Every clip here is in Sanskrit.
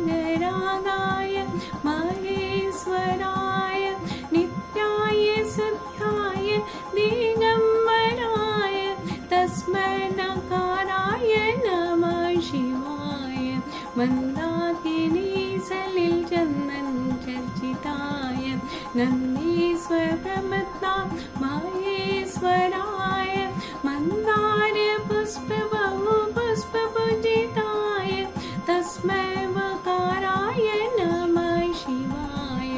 भस्माङ्गरागाय महेश्वराय नित्याय शुद्धाय दिगम्बराय तस्मै नकाराय नमः शिवाय मन्दाकिनी सलिल चन्दन चर्चिताय नन्दीश्वर प्रमत्ता महेश्वराय मन्दार पुष्प बहु पुष्प पूजिताय तस्मै वकाराय नमः शिवाय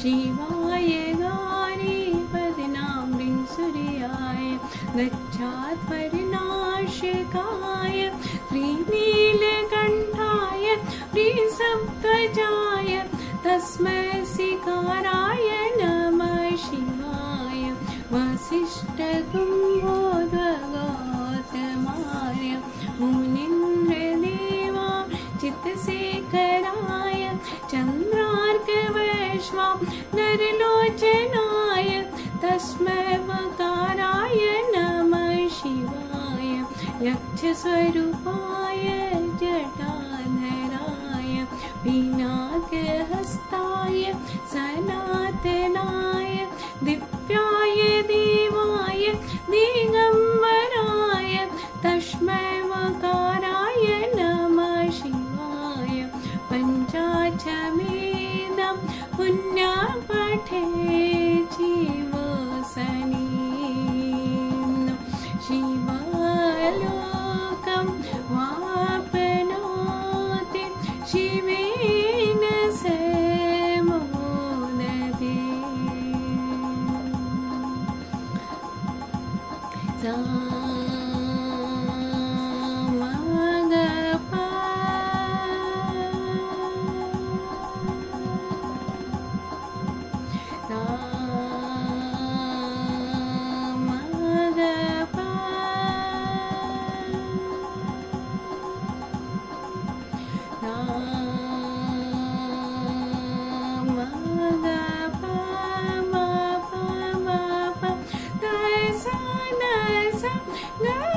शिवाय गौरीपदनाम्रीं सूर्याय गच्छात् परिनाशकाय त्रिनीलकण्ठाय वृषभध्वजाय तस्मै सिकाराय नमः शिवाय वसिष्ठकुम्भोद्भवगौतमाय मुनीन्द्रदेवा चित्तशेखराय चन्द्रार्कवैश्वा नरलोचनाय तस्मै वकाराय नमः शिवाय यक्षस्वरूपाय जटाधराय पिनाकहस्ताय सनातनाय दिव्याय देवाय दिगम्बराय तस्मै वकाराय नमः शिवाय पञ्चाक्षमेदं पुण्यपाठे जीवसनीन् शिवलोकं वाप्नोति शिवेन समोदते No!